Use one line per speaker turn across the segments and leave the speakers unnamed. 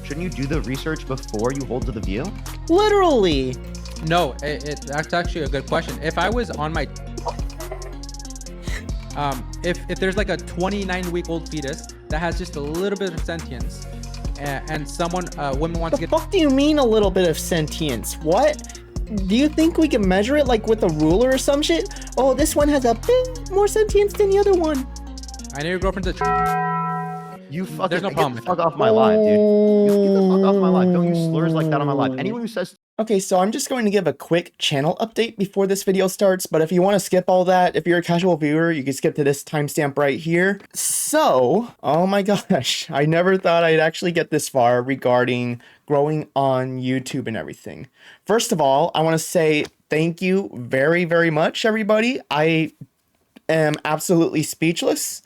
shouldn't you do the research before you hold to the view?
Literally.
No, that's actually a good question. If I was on my if there's like a 29-week-old fetus that has just a little bit of sentience, and someone women want to get.
What the fuck do you mean a little bit of sentience? What? Do you think we can measure it like with a ruler or some shit? Oh, this one has a bit more sentience than the other one.
I know your girlfriend's a.
You fucking
There's no problem
get
with
the fuck
that.
off my live, dude. You get the fuck off my live. Don't use slurs like that on my live. Anyone who says
Okay, so I'm just going to give a quick channel update before this video starts, but if you want to skip all that, if you're a casual viewer, you can skip to this timestamp right here. So, oh my gosh, I never thought I'd actually get this far regarding growing on YouTube and everything. First of all, I want to say thank you very, very much, everybody. I am absolutely speechless.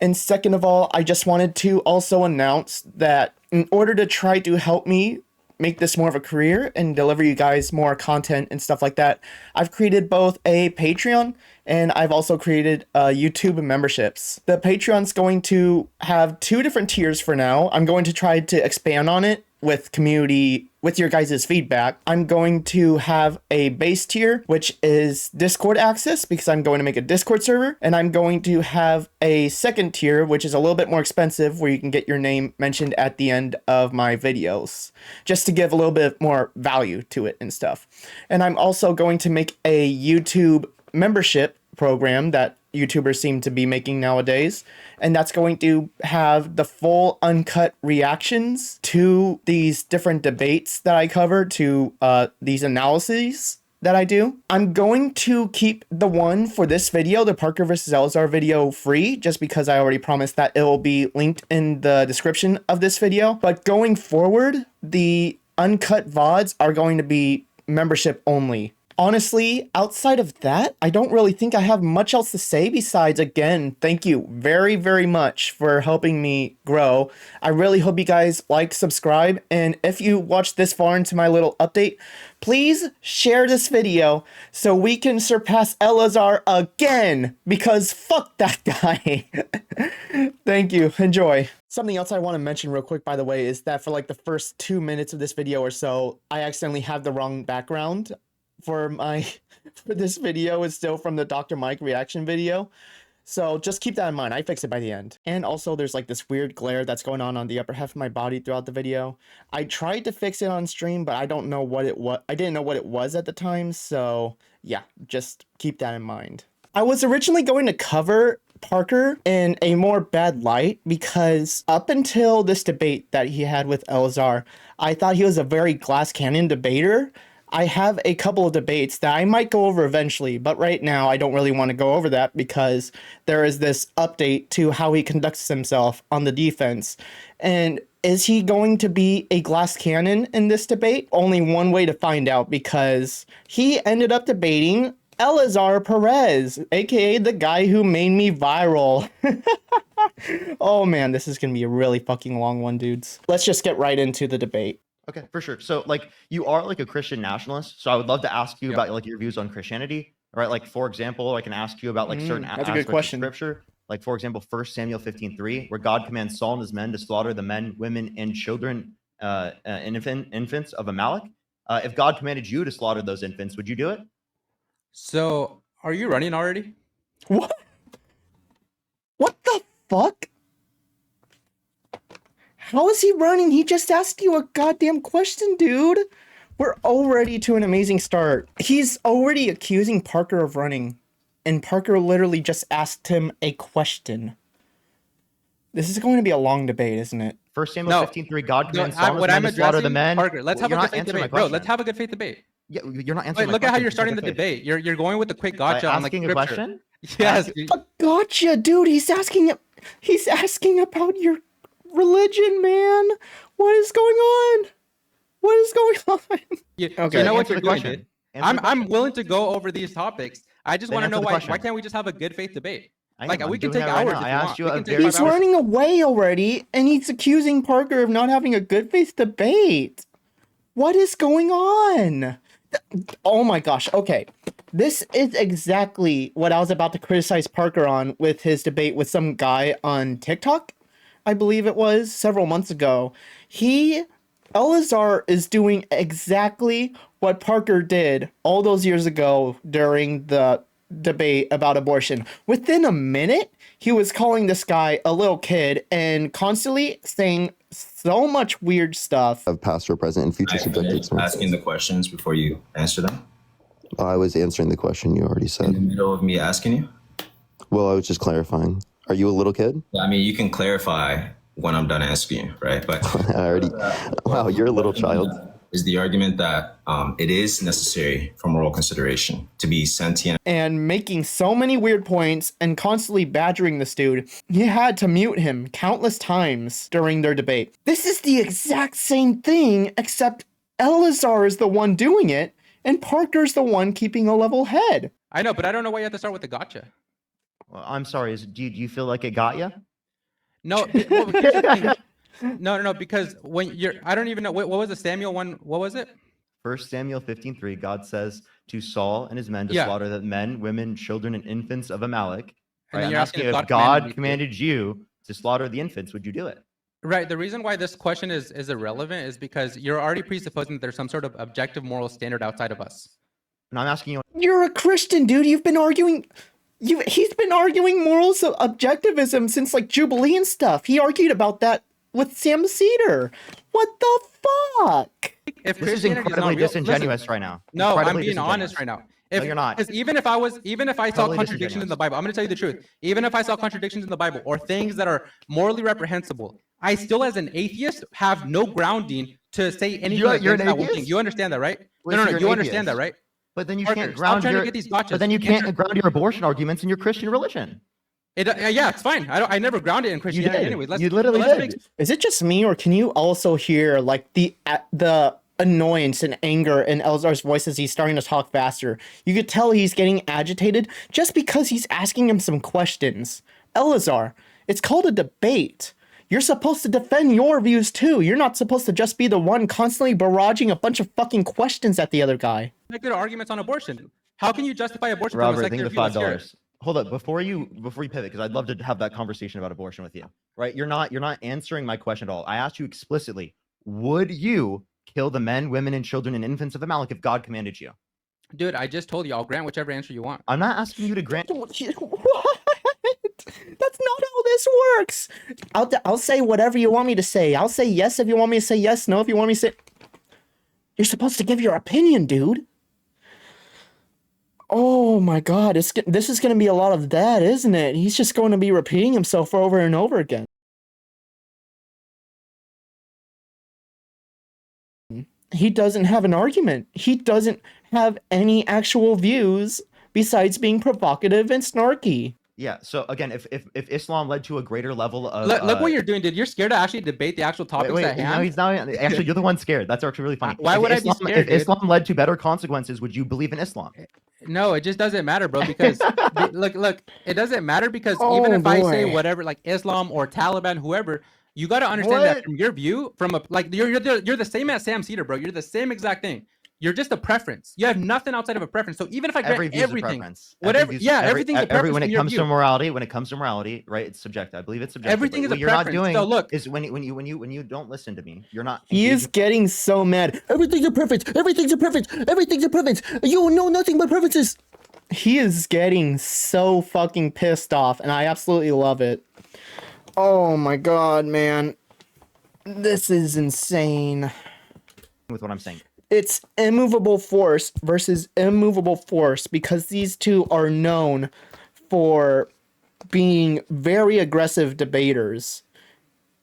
And second of all, I just wanted to also announce that in order to try to help me make this more of a career and deliver you guys more content and stuff like that, I've created both a Patreon and I've also created YouTube memberships. The Patreon's going to have 2 different tiers for now. I'm going to try to expand on it with community, with your guys' feedback. I'm going to have a base tier, which is Discord access, because I'm going to make a Discord server, and I'm going to have a second tier, which is a little bit more expensive, where you can get your name mentioned at the end of my videos, just to give a little bit more value to it and stuff. And I'm also going to make a YouTube membership program that YouTubers seem to be making nowadays, and that's going to have the full uncut reactions to these different debates that I cover, to these analyses that I do. I'm going to keep the one for this video, the Parker versus Eleazar video, free, just because I already promised that it will be linked in the description of this video. But going forward, the uncut VODs are going to be membership only. Honestly, outside of that, I don't really think I have much else to say besides, again, thank you very, very much for helping me grow. I really hope you guys like, subscribe, and if you watched this far into my little update, please share this video so we can surpass Eleazar again, because fuck that guy. Thank you. Enjoy. Something else I want to mention real quick, by the way, is that for like the first 2 minutes of this video or so, I accidentally have the wrong background for this video. Is still from the Dr. Mike reaction video, so just keep that in mind. I fix it by the end. And also there's like this weird glare that's going on the upper half of my body throughout the video. I tried to fix it on stream, but I don't know what it was. I didn't know what it was at the time, so yeah, just keep that in mind. I was originally going to cover Parker in a more bad light, because up until this debate that he had with Eleazar, I thought he was a very glass cannon debater. I have a couple of debates that I might go over eventually, but right now I don't really want to go over that because there is this update to how he conducts himself on the defense. And is he going to be a glass cannon in this debate? Only one way to find out, because he ended up debating Eleazar Perez, aka the guy who made me viral. Oh man, this is going to be a really fucking long one, dudes. Let's just get right into the debate.
Okay, for sure. So like you are like a Christian nationalist. So I would love to ask you about like your views on Christianity. Right? Like for example, I can ask you about like certain
that's a
aspects
good question.
of scripture. Like for example, 1 Samuel 15:3, where God commands Saul and his men to slaughter the men, women, and children, infants of Amalek. If God commanded you to slaughter those infants, would you do it?
So, are you running already?
What? What the fuck? How is he running? He just asked you a goddamn question, dude. We're already to an amazing start. He's already accusing Parker of running, and Parker literally just asked him a question. This is going to be a long debate, isn't it?
1 Samuel 15:3, God commands Saul and his
what
men
I'm
to slaughter the
addressing,
men.
Parker, let's have a good faith debate. Bro, let's have a good faith debate.
Yeah, you're not answering.
Wait, look at how you're starting the debate. You're going with the quick gotcha on like
asking a
scripture.
question.
Yes.
A gotcha, dude. He's asking about your religion, man. What is going on? What is going on?
Okay. You know what you're doing, dude. I'm willing to go over these topics. I just want to know why can't we just have a good faith debate? Like we can take hours.
I asked you.
He's running away already, and he's accusing Parker of not having a good faith debate. What is going on? Oh my gosh. Okay. This is exactly what I was about to criticize Parker on with his debate with some guy on TikTok, I believe it was, several months ago. He Eleazar is doing exactly what Parker did all those years ago during the debate about abortion. Within a minute, he was calling this guy a little kid and constantly saying so much weird stuff.
Of past or present and future subjective
asking the questions before you answer them?
I was answering the question you already said.
In the middle of me asking you?
Well, I was just clarifying. Are you a little kid?
I mean, you can clarify when I'm done asking you, right? But
I already. Wow, you're a little child.
Is the argument that it is necessary for moral consideration to be sentient
and making so many weird points and constantly badgering this dude. He had to mute him countless times during their debate. This is the exact same thing, except Eleazar is the one doing it and Parker's the one keeping a level head.
I know, but I don't know why you have to start with the gotcha.
Well, I'm sorry. Do you feel like it got you?
No, here's the thing. No, because when you're, I don't even know, what was the Samuel one? What was it?
1 Samuel 15:3, God says to Saul and his men to slaughter the men, women, children, and infants of Amalek. Right? I'm asking if God commanded you to slaughter the infants, would you do it?
Right. The reason why this question is irrelevant is because you're already presupposing that there's some sort of objective moral standard outside of us.
And I'm asking you.
You're a Christian, dude. You've been arguing. He's been arguing morals of objectivism since like Jubilee and stuff. He argued about that with Sam Cedar. What the fuck?
If this is incredibly disingenuous right now.
No, I'm being honest right now.
No, you're not.
Because even if I saw contradictions in the Bible, I'm going to tell you the truth. Even if I saw contradictions in the Bible or things that are morally reprehensible, I still, as an atheist, have no grounding to say anything against that one thing. You understand that, right? No. You understand that, right?
But then you can't ground your. But then you can't ground your abortion arguments in your Christian religion.
Yeah, it's fine. I never grounded in Christianity anyway.
You literally did.
Is it just me, or can you also hear like the annoyance and anger in Eleazar's voice as he's starting to talk faster? You could tell he's getting agitated just because he's asking him some questions. Eleazar, it's called a debate. You're supposed to defend your views too. You're not supposed to just be the one constantly barraging a bunch of fucking questions at the other guy.
Secular arguments on abortion. How can you justify abortion?
Robert, think of the $5. Hold up, before you pivot, because I'd love to have that conversation about abortion with you. Right? You're not answering my question at all. I asked you explicitly, would you kill the men, women, and children and infants of Amalek if God commanded you?
Dude, I just told you I'll grant whichever answer you want.
I'm not asking you to grant.
What? That's not how this works. I'll say whatever you want me to say. I'll say yes if you want me to say yes, no if you want me to say. You're supposed to give your opinion, dude. Oh my God, this is going to be a lot of that, isn't it? He's just going to be repeating himself over and over again. He doesn't have an argument. He doesn't have any actual views besides being provocative and snarky.
Yeah, so again, if Islam led to a greater level of...
Look what you're doing, dude. You're scared to actually debate the actual topics at hand?
No, he's not. Actually, you're the one scared. That's actually really funny.
Why would I be scared,
If Islam led to better consequences, would you believe in Islam?
No, it just doesn't matter, bro, because... look, it doesn't matter because even if I say whatever, like Islam or Taliban, whoever... You got to understand that from your view, you're the same as Sam Cedar, bro. You're the same exact thing. You're just a preference. You have nothing outside of a preference. So even if I grant everything, whatever, everything's a preference.
When it comes to morality, right? It's subjective. I believe it's subjective.
Everything is a
preference.
You're not doing
so look is when you don't listen to me, you're not.
He is getting so mad. Everything's a preference. Everything's a preference. Everything's a preference. You know nothing but preferences. He is getting so fucking pissed off, and I absolutely love it. Oh my God, man. This is insane.
With what I'm saying.
It's immovable force versus immovable force because these two are known for being very aggressive debaters.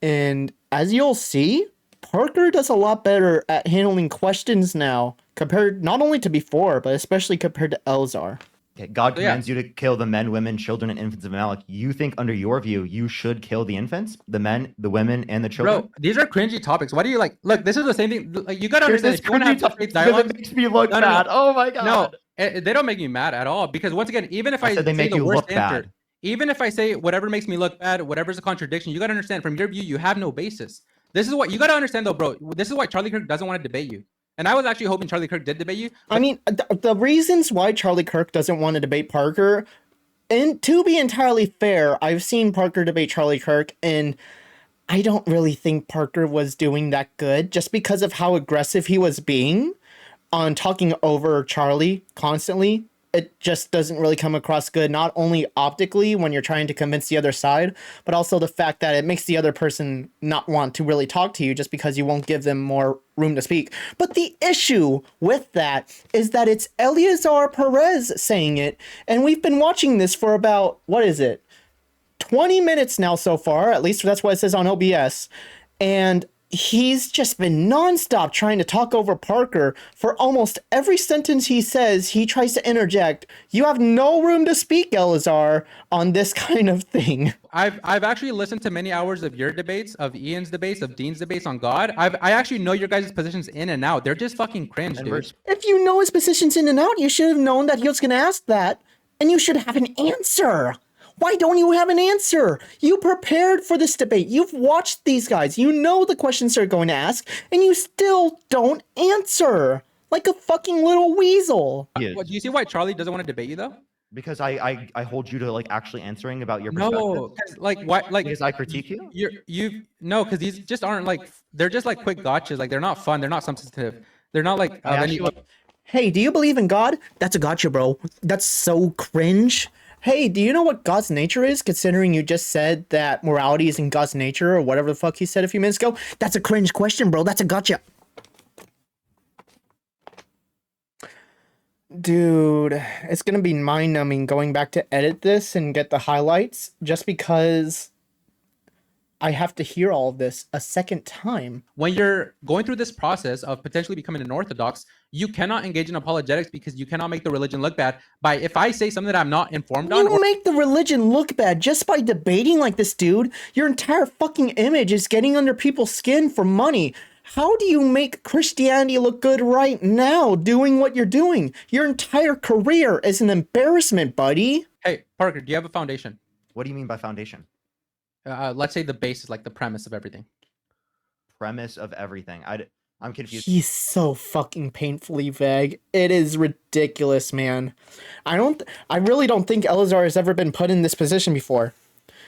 And as you'll see, Parker does a lot better at handling questions now compared not only to before, but especially compared to Eleazar.
Okay, God commands you to kill the men, women, children, and infants of Amalek. You think, under your view, you should kill the infants, the men, the women, and the children?
Bro, these are cringy topics. Why do you look, this is the same thing. Like, you got to understand, if you want to have
topics, dialogue, it makes me look bad. Oh my God.
No, they don't make me mad at all. Because once again, even if I say the worst answer, even if I say whatever makes me look bad, whatever's a contradiction, you got to understand, from your view, you have no basis. This is what you got to understand, though, bro. This is why Charlie Kirk doesn't want to debate you. And I was actually hoping Charlie Kirk did debate you.
I mean, the reasons why Charlie Kirk doesn't want to debate Parker, and to be entirely fair, I've seen Parker debate Charlie Kirk, and I don't really think Parker was doing that good just because of how aggressive he was being on talking over Charlie constantly. It just doesn't really come across good, not only optically when you're trying to convince the other side, but also the fact that it makes the other person not want to really talk to you just because you won't give them more room to speak. But the issue with that is that it's Eleazar Perez saying it, and we've been watching this for about, 20 minutes now so far, at least that's what it says on OBS, and he's just been nonstop trying to talk over Parker. For almost every sentence he says, he tries to interject. You have no room to speak, Eleazar, on this kind of thing.
I've actually listened to many hours of your debates, of Ian's debates, of Dean's debates on God. I actually know your guys' positions in and out. They're just fucking cringe, dude.
If you know his positions in and out, you should have known that he was going to ask that, and you should have an answer. Why don't you have an answer? You prepared for this debate. You've watched these guys. You know the questions they're going to ask, and you still don't answer. Like a fucking little weasel.
What, do you see why Charlie doesn't want to debate you, though?
Because I hold you to like actually answering about your perspective.
No, 'cause, like why? Like
Because I critique you.
No, because these just aren't like, they're just like quick gotchas. Like they're not fun. They're not substantive. They're not like
I actually-
Hey, do you believe in God? That's a gotcha, bro. That's so cringe. Hey, do you know what God's nature is, considering you just said that morality is in God's nature, or whatever the fuck he said a few minutes ago? That's a cringe question, bro. That's a gotcha. Dude, it's gonna be mind-numbing going back to edit this and get the highlights, just because I have to hear all of this a second time.
When you're going through this process of potentially becoming an Orthodox, you cannot engage in apologetics because you cannot make the religion look bad by, if I say something that I'm not informed on.
You make the religion look bad just by debating like this, dude. Your entire fucking image is getting under people's skin for money. How do you make Christianity look good right now doing what you're doing? Your entire career is an embarrassment, buddy.
Hey, Parker, do you have a foundation?
What do you mean by foundation?
Let's say the base is like the premise of everything.
Premise of everything. I'm confused.
He's so fucking painfully vague. It is ridiculous, man. I really don't think Eleazar has ever been put in this position before.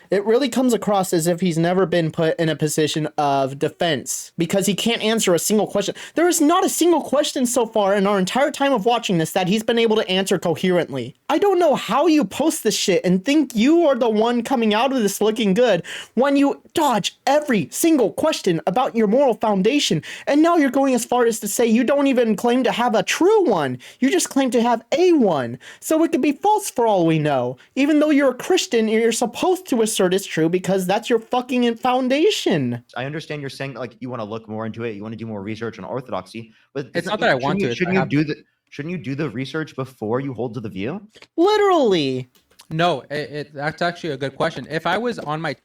It really comes across as if he's never been put in a position of defense because he can't answer a single question. There is not a single question so far in our entire time of watching this that he's been able to answer coherently. I don't know how you post this shit and think you are the one coming out of this looking good when you dodge every single question about your moral foundation, and now you're going as far as to say you don't even claim to have a true one. You just claim to have a one. So it could be false for all we know. Even though you're a Christian, you're supposed to assert it's true because that's your fucking foundation.
I understand you're saying that, like, you want to look more into it, you want to do more research on orthodoxy, but
It's not that I want to.
Shouldn't you do the research before you hold to the view?
Literally.
No, that's actually a good question. If I was on my...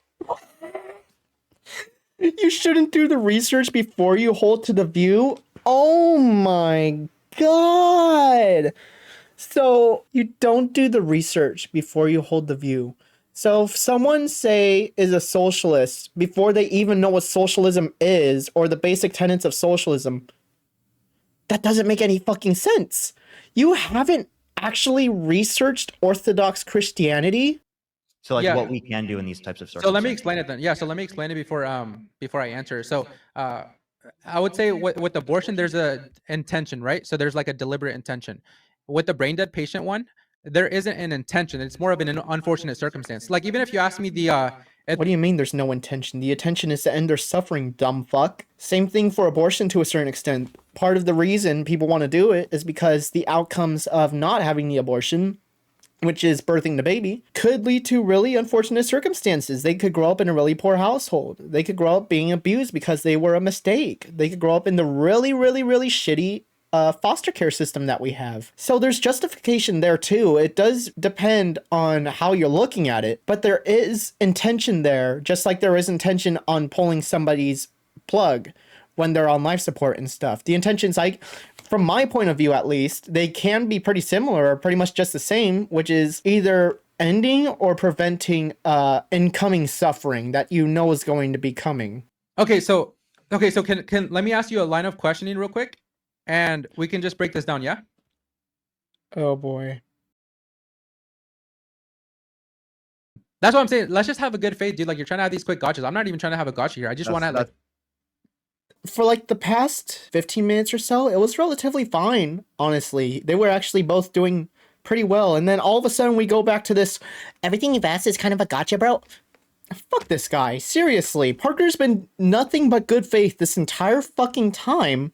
You shouldn't do the research before you hold to the view? Oh my god. So you don't do the research before you hold the view. So if someone, say, is a socialist before they even know what socialism is or the basic tenets of socialism, that doesn't make any fucking sense. You haven't actually researched Orthodox Christianity?
So, like,
Yeah.
what we can do in these types of circumstances.
So let me explain it then. Yeah, so let me explain it before I answer. So I would say with abortion, there's a intention, right? So there's like a deliberate intention. With the brain dead patient one, there isn't an intention. It's more of an unfortunate circumstance. Like, even if you ask me
What do you mean there's no intention? The intention is to end their suffering, dumb fuck. Same thing for abortion to a certain extent. Part of the reason people want to do it is because the outcomes of not having the abortion, which is birthing the baby, could lead to really unfortunate circumstances. They could grow up in a really poor household. They could grow up being abused because they were a mistake. They could grow up in the really, really, really shitty foster care system that we have. So there's justification there too. It does depend on how you're looking at it, but there is intention there, just like there is intention on pulling somebody's plug when they're on life support and stuff. The intentions, from my point of view at least, they can be pretty similar or pretty much just the same, which is either ending or preventing incoming suffering that you know is going to be coming.
Okay, so can let me ask you a line of questioning real quick, and we can just break this down, yeah?
Oh boy.
That's what I'm saying. Let's just have a good faith, dude. Like you're trying to have these quick gotchas. I'm not even trying to have a gotcha here. I just want to like.
For like the past 15 minutes or so, it was relatively fine, honestly. They were actually both doing pretty well. And then all of a sudden we go back to this, everything you've asked is kind of a gotcha, bro. Fuck this guy. Seriously. Parker's been nothing but good faith this entire fucking time.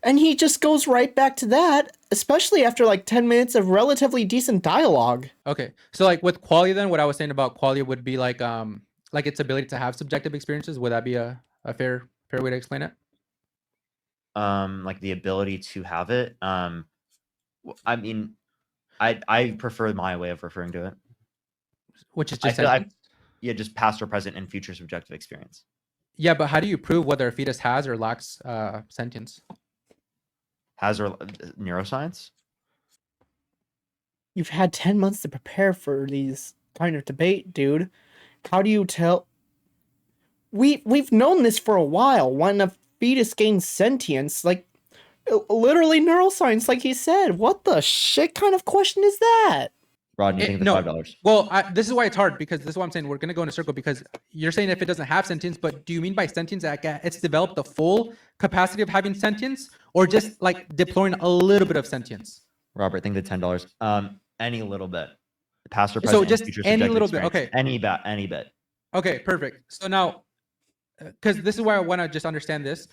And he just goes right back to that, especially after like 10 minutes of relatively decent dialogue.
Okay. So like with qualia then, what I was saying about qualia would be like its ability to have subjective experiences. Would that be a fair way to explain it?
Like the ability to have it. I mean, I prefer my way of referring to it.
Which is just
yeah, just past or present and future subjective experience.
Yeah, but how do you prove whether a fetus has or lacks sentience?
Has or neuroscience?
You've had 10 months to prepare for these kind of debate, dude. How do you tell? We've known this for a while. When a fetus gains sentience, like literally neuroscience, like he said. What the shit kind of question is that?
Rod, you think $5?
Well, this is why it's hard, because this is why I'm saying we're going to go in a circle, because you're saying if it doesn't have sentience, but do you mean by sentience that it's developed the full capacity of having sentience, or just like deploying a little bit of sentience?
Robert, think the $10. Any little bit. Past or present.
So just any little bit. Okay.
Any bit.
Okay, perfect. So now, because this is why I want to just understand this.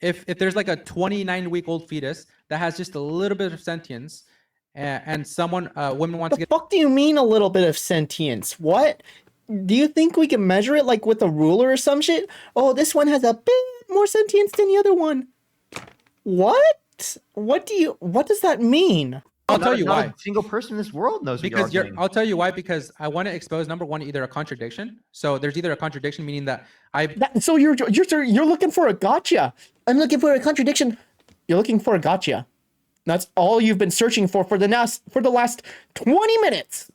If there's like a 29-week-old fetus that has just a little bit of sentience, and someone, women want to get.
What the fuck do you mean a little bit of sentience? What? Do you think we can measure it like with a ruler or some shit? Oh, this one has a bit more sentience than the other one. What? What does that mean?
I'll tell you why.
A single person in this world knows.
Because I'll tell you why. Because I want to expose number one, either a contradiction. So there's either a contradiction, meaning that
so you're looking for a gotcha. I'm looking for a contradiction. You're looking for a gotcha. That's all you've been searching for the last 20 minutes.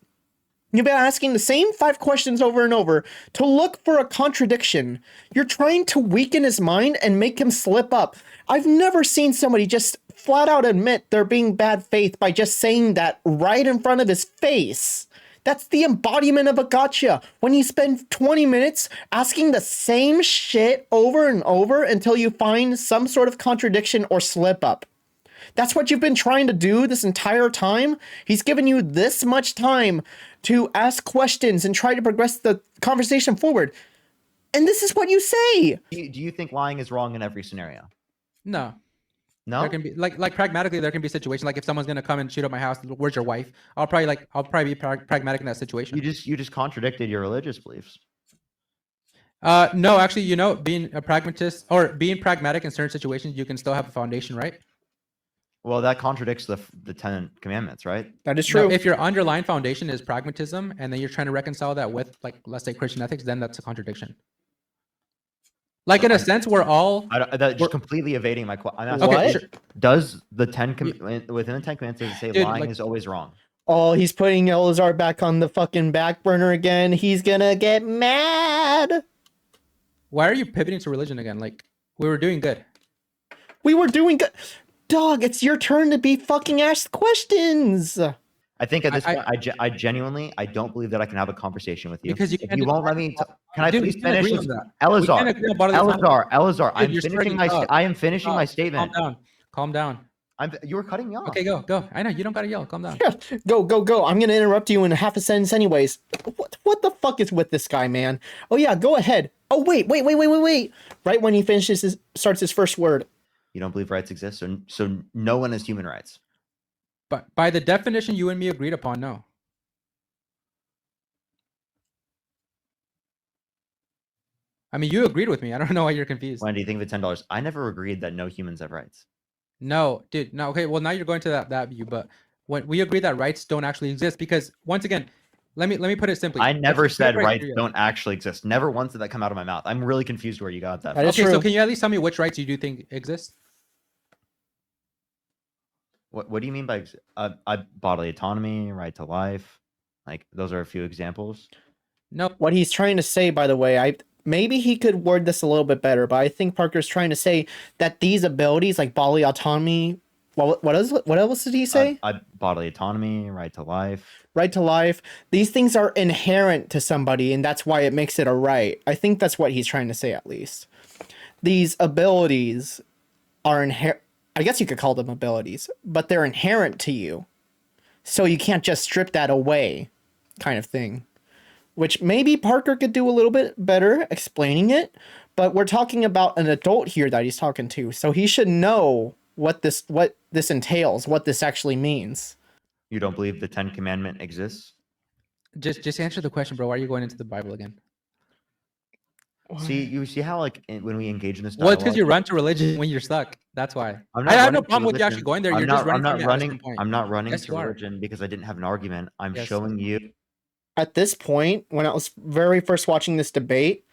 You've been asking the same 5 questions over and over to look for a contradiction. You're trying to weaken his mind and make him slip up. I've never seen somebody just flat out admit they're being bad faith by just saying that right in front of his face. That's the embodiment of a gotcha. When you spend 20 minutes asking the same shit over and over until you find some sort of contradiction or slip up. That's what you've been trying to do this entire time. He's given you this much time to ask questions and try to progress the conversation forward. And this is what you say.
Do you think lying is wrong in every scenario?
No.
No.
There can be like pragmatically, there can be a situation like if someone's gonna come and shoot up my house, where's your wife? I'll probably be pragmatic in that situation.
You just contradicted your religious beliefs.
No, actually, being a pragmatist or being pragmatic in certain situations, you can still have a foundation, right?
Well, that contradicts the 10 commandments, right?
That is true.
No, if your underlying foundation is pragmatism, and then you're trying to reconcile that with, like, let's say Christian ethics, then that's a contradiction. Like, in a sense, we're all...
That's just completely evading my question.
Okay,
sure.
Does the within the 10 commandments, does it say
Dude,
lying is always wrong?
Oh, he's putting Eleazar back on the fucking back burner again. He's gonna get mad.
Why are you pivoting to religion again? Like, we were doing good.
We were doing good. Dog, it's your turn to be fucking asked questions.
I think at this point, I genuinely, I don't believe that I can have a conversation with you.
Because you
if you won't let me, can I
Dude,
please
we can't
finish?
agree on that.
Eleazar,
Dude,
I am finishing my statement.
Calm down.
You were cutting me off.
Okay, go. I know, you don't gotta yell. Calm down.
Go. I'm gonna interrupt you in half a sentence anyways. What the fuck is with this guy, man? Oh yeah, go ahead. Oh wait. Right when he starts his first word.
You don't believe rights exist, so no one has human rights.
But by the definition you and me agreed upon, no. I mean, you agreed with me. I don't know why you're confused.
When do you think the $10? I never agreed that no humans have rights.
No, dude. No. Okay. Well, now you're going to that view, but when we agree that rights don't actually exist, because once again, let me put it simply.
I never said rights don't actually exist. Never once did that come out of my mouth. I'm really confused where you got that.
That is
Okay,
true.
so can you at least tell me which rights you do think exist?
What do you mean by bodily autonomy, right to life? Like, those are a few examples.
No.
What he's trying to say, by the way, maybe he could word this a little bit better, but I think Parker's trying to say that these abilities, like bodily autonomy, What else did he say?
Bodily autonomy, right to life.
Right to life. These things are inherent to somebody, and that's why it makes it a right. I think that's what he's trying to say, at least. These abilities are inherent. I guess you could call them abilities, but they're inherent to you. So you can't just strip that away, kind of thing. Which maybe Parker could do a little bit better explaining it, but we're talking about an adult here that he's talking to, so he should know what this entails, what this actually means.
You don't believe the 10 Commandment exists?
Just answer the question, bro. Why are you going into the Bible again?
See, you see how like when we engage in this
Well, it's because you
dialogue-
run to religion when you're stuck. That's why.
I'm
I have
running
no
to
problem with you
religion.
actually going there.
I'm
You're
not,
just running.
I'm not
from it at
running.
this point.
I'm not running
Yes,
to
you are.
religion because I didn't have an argument. I'm
Yes.
showing you.
At this point, when I was very first watching this debate,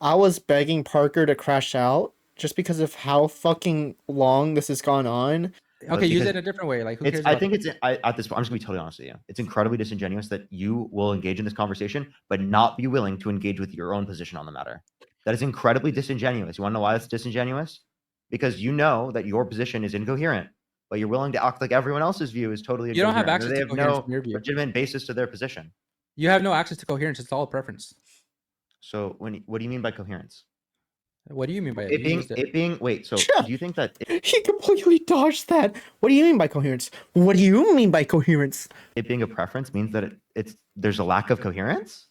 I was begging Parker to crash out just because of how fucking long this has gone on.
Okay, use
because
it in a different way. Like, who
It's.
cares?
I
about
think it's. At this point, I'm just gonna be totally honest with you. It's incredibly disingenuous that you will engage in this conversation, but not be willing to engage with your own position on the matter. That is incredibly disingenuous. You want to know why it's disingenuous? Because you know that your position is incoherent, but you're willing to act like everyone else's view is totally
You don't have
incoherent, and
access
they
to
have
coherence
no
from your view.
legitimate basis to their position.
You have no access to coherence. It's all a preference.
So what do you mean by coherence?
What do you mean by
It
You
being
used it.
it being wait. So
Yeah.
do you think that
He completely dodged that. What do you mean by coherence? What do you mean by coherence?
it being a preference means that it's there's a lack of coherence?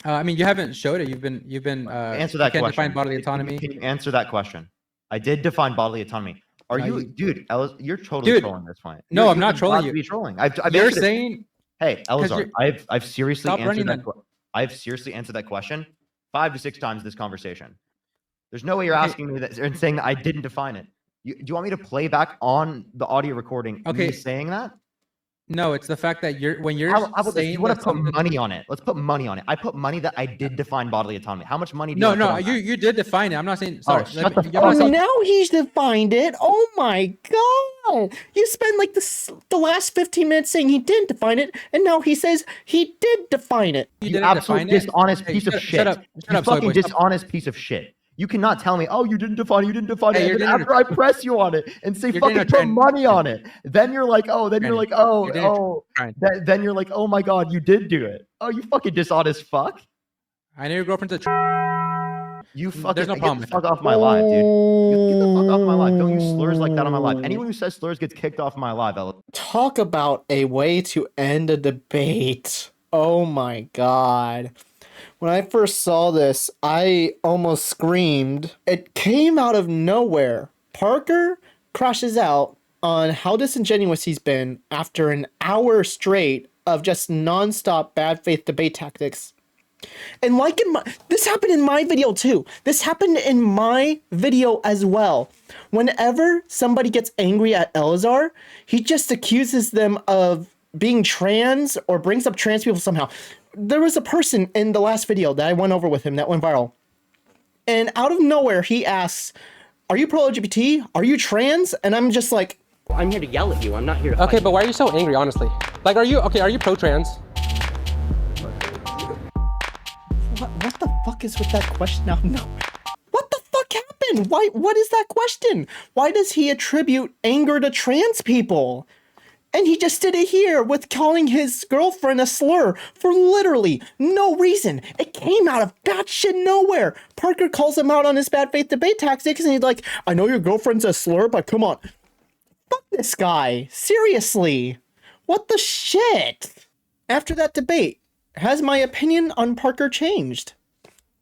I mean, you haven't showed it. You've been.
Answer
you
that
can't
question.
define bodily
Can you-
autonomy.
Can you answer that question? I did define bodily autonomy. Are
No,
you, dude? You're totally
Dude,
trolling this point.
no, I'm not
you're
trolling
allowed
you.
to be trolling. I've
You're
answered it.
saying
Hey, Eleazar,
you're-
I've seriously
Stop
answered
running
that.
then.
I've seriously answered that question 5 to 6 times this conversation. There's no way you're
Okay.
asking me that and saying that I didn't define it. Do you want me to play back on the audio recording
Okay.
me saying that?
no. It's the fact that when you're
How about this?
saying
You want
that
to put
something-
money on it? Let's put money on it. I put money that I did define bodily autonomy. How much money do you
No,
want to put
no.
on that?
You did define it. I'm not saying. Sorry.
shut
let
the
me-
fuck
I'm
Oh,
not saying-
now he's defined it. Oh my god! You spent like the last 15 minutes saying he didn't define it, and now he says he did define it.
You
You
didn't
absolute
define it.
dishonest
Hey,
piece of
shut-
shit.
Shut up.
You
Shut up, soy
fucking
boy. Stop.
dishonest piece of shit. You cannot tell me, oh, you didn't define it, you didn't define
Hey,
it.
you're
And then
getting
after I press you on it and say
You're
fucking
getting a
put
trend.
money on it, then you're like, oh, then you're
Trend.
like, oh,
You're getting a
oh.
trend.
Then you're like, oh my god, you did do it. Oh, you fucking dishonest fuck.
I know your girlfriend's a.
You fucking
There's no
get
problem
the
with
fuck
that.
off my live, dude. You get the fuck off my live. Don't use slurs like that on my live. Anyone who says slurs gets kicked off my live, Ella.
Talk about a way to end a debate. Oh my god. When I first saw this, I almost screamed. It came out of nowhere. Parker crashes out on how disingenuous he's been after an hour straight of just nonstop bad faith debate tactics. And like this happened in my video too. This happened in my video as well. Whenever somebody gets angry at Eleazar, he just accuses them of being trans or brings up trans people somehow. There was a person in the last video that I went over with him that went viral. And out of nowhere, he asks, "Are you pro-LGBT? Are you trans?" And I'm just like,
I'm here to yell at you. I'm not here to
Okay,
fight
but why are you so angry, honestly? Like, are you pro-trans?
what the fuck is with that question out of nowhere? What the fuck happened? What is that question? Why does he attribute anger to trans people? And he just did it here with calling his girlfriend a slur for literally no reason. It came out of batshit nowhere. Parker calls him out on his bad faith debate tactics and he's like, I know your girlfriend's a slur, but come on. Fuck this guy. Seriously. What the shit? After that debate, has my opinion on Parker changed?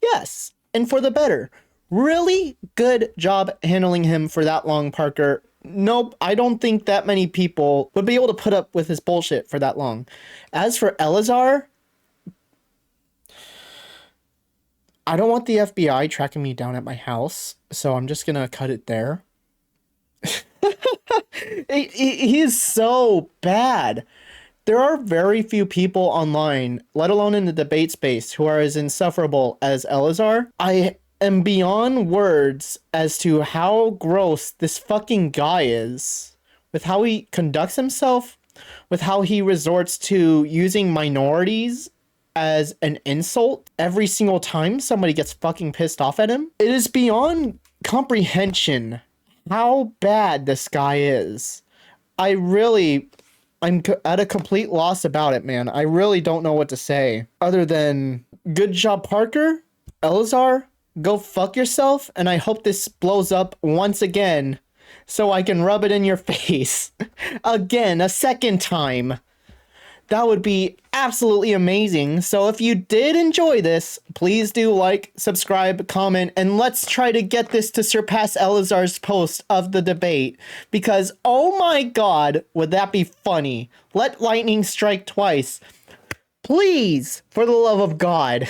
Yes, and for the better. Really good job handling him for that long, Parker. Nope, I don't think that many people would be able to put up with his bullshit for that long. As for Eleazar, I don't want the FBI tracking me down at my house, so I'm just gonna cut it there. He is so bad. There are very few people online, let alone in the debate space, who are as insufferable as Eleazar. I am beyond words as to how gross this fucking guy is. With how he conducts himself, with how he resorts to using minorities as an insult every single time somebody gets fucking pissed off at him. It is beyond comprehension how bad this guy is. I'm at a complete loss about it, man. I really don't know what to say other than good job, Parker. Eleazar, go fuck yourself, and I hope this blows up once again so I can rub it in your face again, a second time. That would be absolutely amazing. So if you did enjoy this, please do like, subscribe, comment, and let's try to get this to surpass Eleazar's post of the debate. Because, oh my god, would that be funny? Let lightning strike twice. Please, for the love of God.